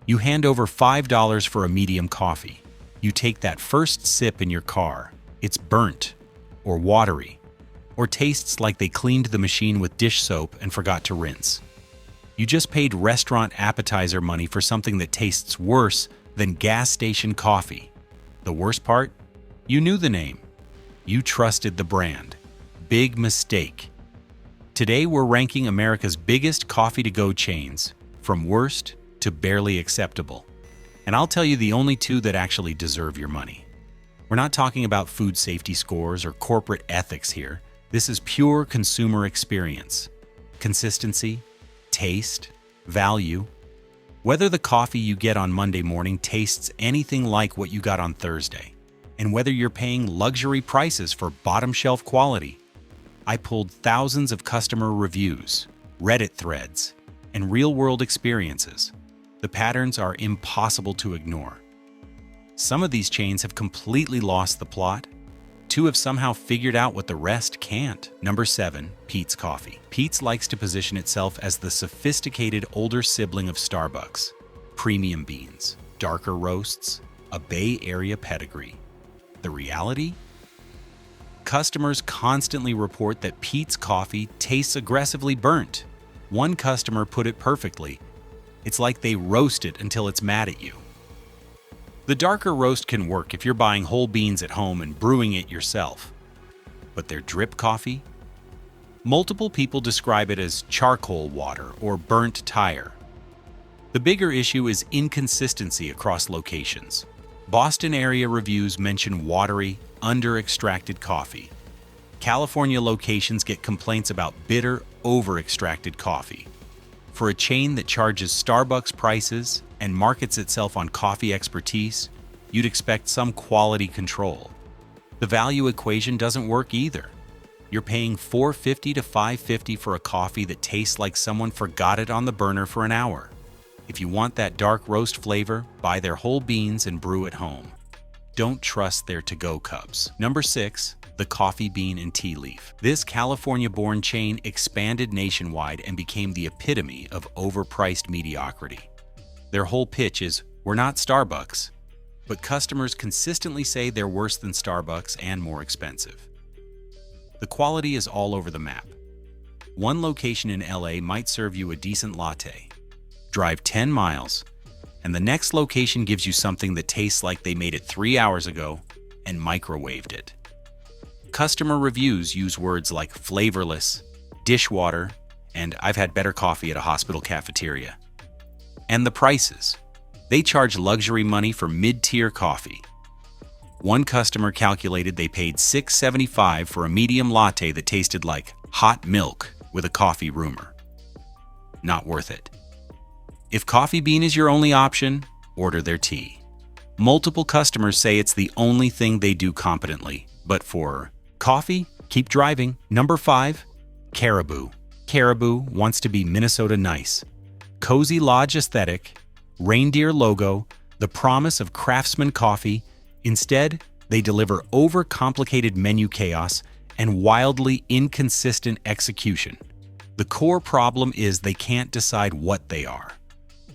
You hand over $5 for a medium coffee. You take that first sip in your car. It's burnt, or watery, or tastes like they cleaned the machine with dish soap and forgot to rinse. You just paid restaurant appetizer money for something that tastes worse than gas station coffee. The worst part? You knew the name. You trusted the brand. Big mistake. Today we're ranking America's biggest coffee-to-go chains, from worst to barely acceptable. And I'll tell you the only two that actually deserve your money. We're not talking about food safety scores or corporate ethics here. This is pure consumer experience. Consistency, taste, value. Whether the coffee you get on Monday morning tastes anything like what you got on Thursday, and whether you're paying luxury prices for bottom-shelf quality. I pulled thousands of customer reviews, Reddit threads, and real-world experiences. The patterns are impossible to ignore. Some of these chains have completely lost the plot. Two have somehow figured out what the rest can't. Number 7, Peet's Coffee. Peet's likes to position itself as the sophisticated older sibling of Starbucks. Premium beans, darker roasts, a Bay Area pedigree. The reality? Customers constantly report that Peet's Coffee tastes aggressively burnt. One customer put it perfectly. It's like they roast it until it's mad at you. The darker roast can work if you're buying whole beans at home and brewing it yourself. But their drip coffee? Multiple people describe it as charcoal water or burnt tire. The bigger issue is inconsistency across locations. Boston area reviews mention watery, under-extracted coffee. California locations get complaints about bitter, over-extracted coffee. For a chain that charges Starbucks prices and markets itself on coffee expertise, you'd expect some quality control. The value equation doesn't work either. You're paying $4.50 to $5.50 for a coffee that tastes like someone forgot it on the burner for an hour. If you want that dark roast flavor, buy their whole beans and brew at home. Don't trust their to-go cups. Number 6, the Coffee Bean and Tea Leaf. This California-born chain expanded nationwide and became the epitome of overpriced mediocrity. Their whole pitch is, we're not Starbucks, but customers consistently say they're worse than Starbucks and more expensive. The quality is all over the map. One location in LA might serve you a decent latte. Drive 10 miles, and the next location gives you something that tastes like they made it 3 hours ago and microwaved it. Customer reviews use words like flavorless, dishwater, and I've had better coffee at a hospital cafeteria. And the prices. They charge luxury money for mid-tier coffee. One customer calculated they paid $6.75 for a medium latte that tasted like hot milk with a coffee rumor. Not worth it. If Coffee Bean is your only option, order their tea. Multiple customers say it's the only thing they do competently, but for coffee, keep driving. Number 5, Caribou. Caribou wants to be Minnesota nice. Cozy lodge aesthetic, reindeer logo, the promise of craftsman coffee. Instead, they deliver overcomplicated menu chaos and wildly inconsistent execution. The core problem is they can't decide what they are.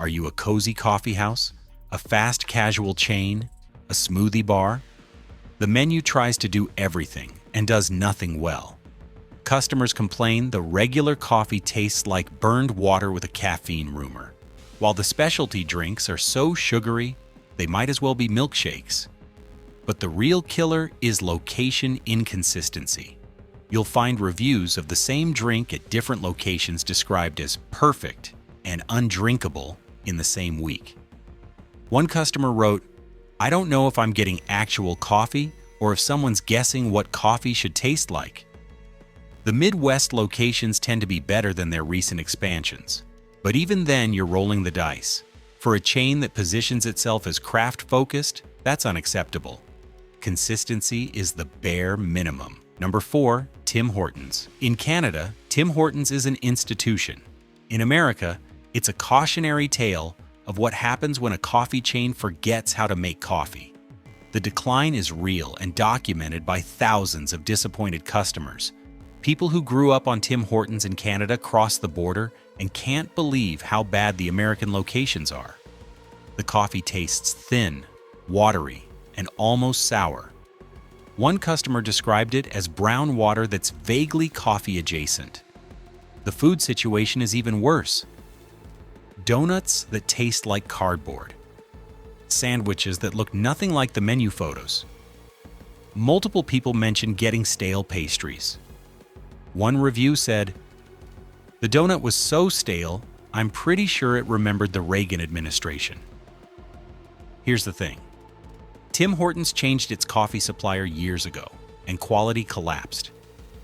Are you a cozy coffee house, a fast casual chain, a smoothie bar? The menu tries to do everything and does nothing well. Customers complain the regular coffee tastes like burned water with a caffeine rumor, while the specialty drinks are so sugary they might as well be milkshakes. But the real killer is location inconsistency. You'll find reviews of the same drink at different locations described as perfect and undrinkable in the same week. One customer wrote, "I don't know if I'm getting actual coffee or if someone's guessing what coffee should taste like." The Midwest locations tend to be better than their recent expansions, but even then you're rolling the dice. For a chain that positions itself as craft-focused, that's unacceptable. Consistency is the bare minimum. Number 4, Tim Hortons. In Canada, Tim Hortons is an institution. In America, it's a cautionary tale of what happens when a coffee chain forgets how to make coffee. The decline is real and documented by thousands of disappointed customers. People who grew up on Tim Hortons in Canada cross the border and can't believe how bad the American locations are. The coffee tastes thin, watery, and almost sour. One customer described it as brown water that's vaguely coffee adjacent. The food situation is even worse. Donuts that taste like cardboard. Sandwiches that look nothing like the menu photos. Multiple people mentioned getting stale pastries. One review said, "The donut was so stale, I'm pretty sure it remembered the Reagan administration." Here's the thing. Tim Hortons changed its coffee supplier years ago, and quality collapsed.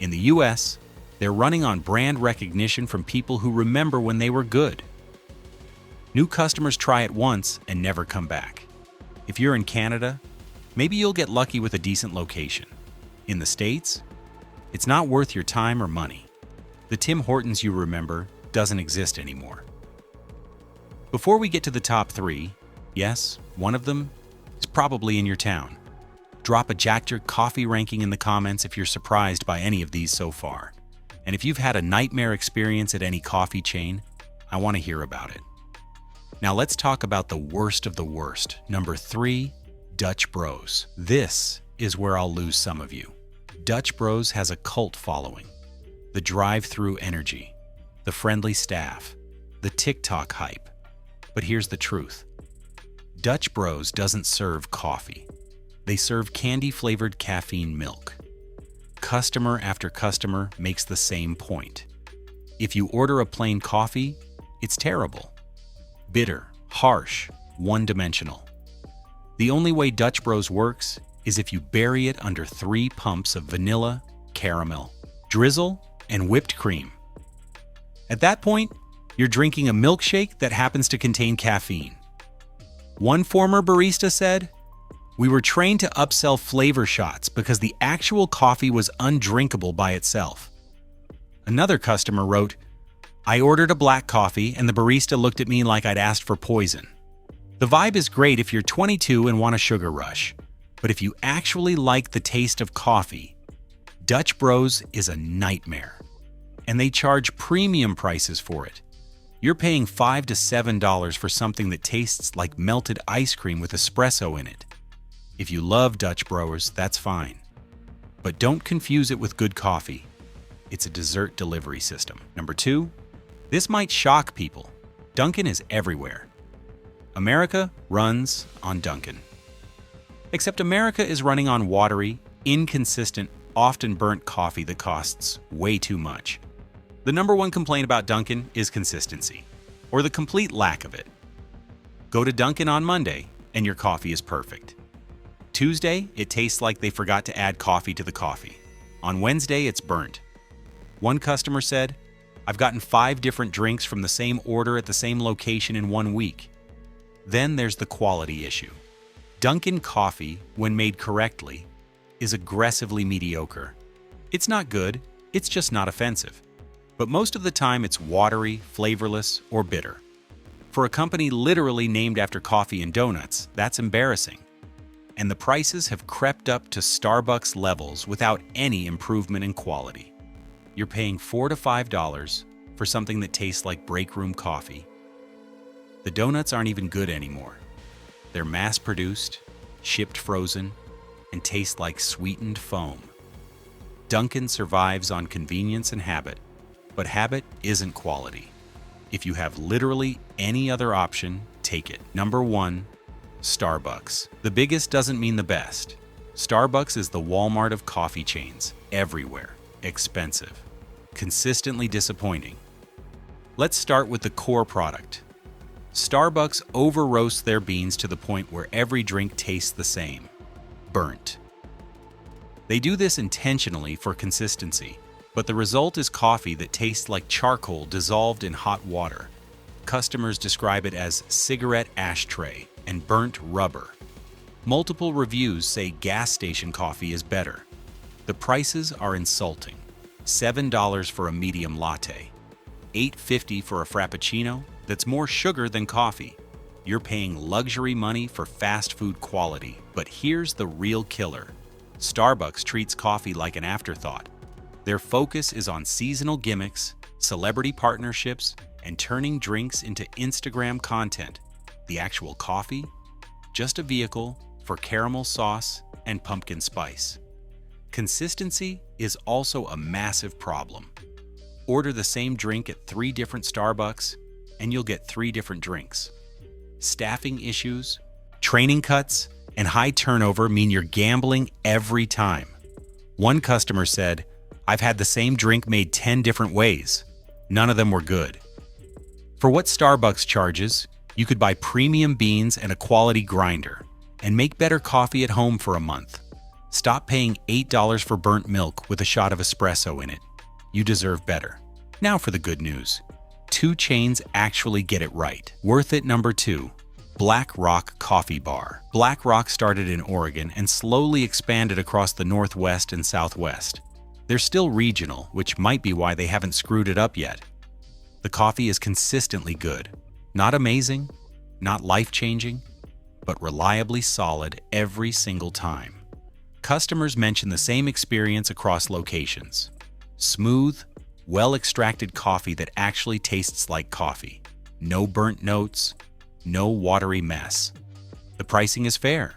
In the US, they're running on brand recognition from people who remember when they were good. New customers try it once and never come back. If you're in Canada, maybe you'll get lucky with a decent location. In the States, it's not worth your time or money. The Tim Hortons you remember doesn't exist anymore. Before we get to the top 3, yes, one of them is probably in your town. Drop a Jack Jerk coffee ranking in the comments if you're surprised by any of these so far. And if you've had a nightmare experience at any coffee chain, I want to hear about it. Now let's talk about the worst of the worst. Number 3, Dutch Bros. This is where I'll lose some of you. Dutch Bros has a cult following. The drive-through energy, the friendly staff, the TikTok hype. But here's the truth. Dutch Bros doesn't serve coffee. They serve candy-flavored caffeine milk. Customer after customer makes the same point. If you order a plain coffee, it's terrible. Bitter, harsh, one-dimensional. The only way Dutch Bros works is if you bury it under 3 pumps of vanilla, caramel, drizzle, and whipped cream. At that point, you're drinking a milkshake that happens to contain caffeine. One former barista said, "We were trained to upsell flavor shots because the actual coffee was undrinkable by itself." Another customer wrote, "I ordered a black coffee and the barista looked at me like I'd asked for poison." The vibe is great if you're 22 and want a sugar rush, but if you actually like the taste of coffee, Dutch Bros is a nightmare. And they charge premium prices for it. You're paying $5 to $7 for something that tastes like melted ice cream with espresso in it. If you love Dutch Bros, that's fine. But don't confuse it with good coffee. It's a dessert delivery system. Number 2, this might shock people. Dunkin' is everywhere. America runs on Dunkin'. Except America is running on watery, inconsistent, often burnt coffee that costs way too much. The number one complaint about Dunkin' is consistency, or the complete lack of it. Go to Dunkin' on Monday, and your coffee is perfect. Tuesday, it tastes like they forgot to add coffee to the coffee. On Wednesday, it's burnt. One customer said, "I've gotten 5 different drinks from the same order at the same location in 1 week." Then there's the quality issue. Dunkin' coffee, when made correctly, is aggressively mediocre. It's not good, it's just not offensive. But most of the time it's watery, flavorless, or bitter. For a company literally named after coffee and donuts, that's embarrassing. And the prices have crept up to Starbucks levels without any improvement in quality. You're paying $4 to $5 for something that tastes like break room coffee. The donuts aren't even good anymore. They're mass-produced, shipped frozen, and taste like sweetened foam. Dunkin' survives on convenience and habit, but habit isn't quality. If you have literally any other option, take it. Number 1, Starbucks. The biggest doesn't mean the best. Starbucks is the Walmart of coffee chains, everywhere, expensive, consistently disappointing. Let's start with the core product. Starbucks over-roasts their beans to the point where every drink tastes the same. Burnt. They do this intentionally for consistency, but the result is coffee that tastes like charcoal dissolved in hot water. Customers describe it as cigarette ashtray and burnt rubber. Multiple reviews say gas station coffee is better. The prices are insulting. $7 for a medium latte, $8.50 for a frappuccino that's more sugar than coffee. You're paying luxury money for fast food quality. But here's the real killer. Starbucks treats coffee like an afterthought. Their focus is on seasonal gimmicks, celebrity partnerships, and turning drinks into Instagram content. The actual coffee? Just a vehicle for caramel sauce and pumpkin spice. Consistency is also a massive problem. Order the same drink at 3 different Starbucks, and you'll get 3 different drinks. Staffing issues, training cuts, and high turnover mean you're gambling every time. One customer said, "I've had the same drink made 10 different ways. None of them were good." For what Starbucks charges, you could buy premium beans and a quality grinder, and make better coffee at home for a month. Stop paying $8 for burnt milk with a shot of espresso in it. You deserve better. Now for the good news. 2 chains actually get it right. Worth it number 2. Black Rock Coffee Bar. Black Rock started in Oregon and slowly expanded across the Northwest and Southwest. They're still regional, which might be why they haven't screwed it up yet. The coffee is consistently good. Not amazing, not life-changing, but reliably solid every single time. Customers mention the same experience across locations. Smooth, well-extracted coffee that actually tastes like coffee. No burnt notes, no watery mess. The pricing is fair.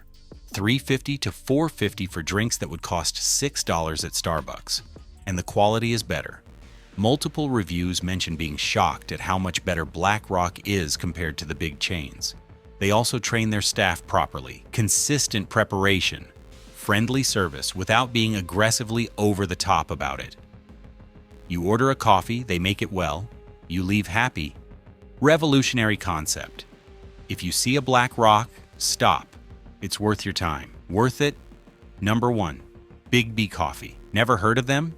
$3.50 to $4.50 for drinks that would cost $6 at Starbucks. And the quality is better. Multiple reviews mention being shocked at how much better Black Rock is compared to the big chains. They also train their staff properly, consistent preparation, friendly service without being aggressively over the top about it. You order a coffee, they make it well, you leave happy. Revolutionary concept. If you see a Black Rock, stop. It's worth your time. Worth it? Number 1. Biggby Coffee. Never heard of them?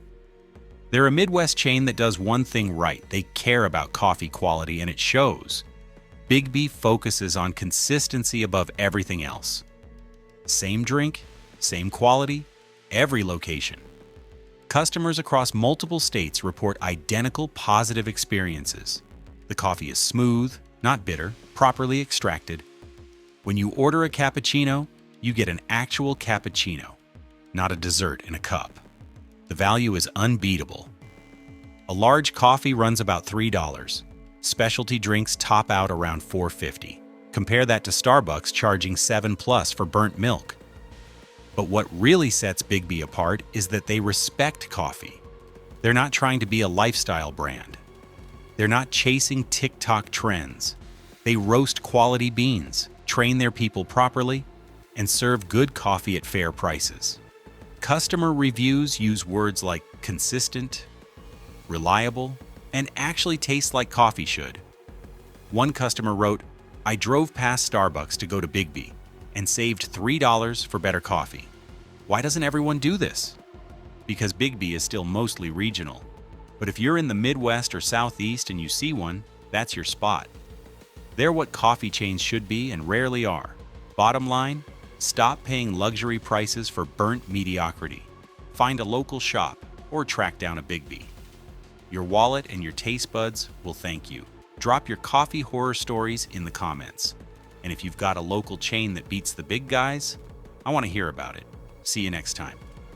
They're a Midwest chain that does one thing right. They care about coffee quality, and it shows. Biggby focuses on consistency above everything else. Same drink, same quality, every location. Customers across multiple states report identical positive experiences. The coffee is smooth, not bitter, properly extracted. When you order a cappuccino, you get an actual cappuccino, not a dessert in a cup. The value is unbeatable. A large coffee runs about $3. Specialty drinks top out around $4.50. Compare that to Starbucks charging $7+ for burnt milk. But what really sets Biggby apart is that they respect coffee. They're not trying to be a lifestyle brand. They're not chasing TikTok trends. They roast quality beans, train their people properly, and serve good coffee at fair prices. Customer reviews use words like consistent, reliable, and actually taste like coffee should. One customer wrote, "I drove past Starbucks to go to Biggby and saved $3 for better coffee. Why doesn't everyone do this?" Because Biggby is still mostly regional. But if you're in the Midwest or Southeast and you see one, that's your spot. They're what coffee chains should be and rarely are. Bottom line, stop paying luxury prices for burnt mediocrity. Find a local shop or track down a Biggby. Your wallet and your taste buds will thank you. Drop your coffee horror stories in the comments. And if you've got a local chain that beats the big guys, I want to hear about it. See you next time.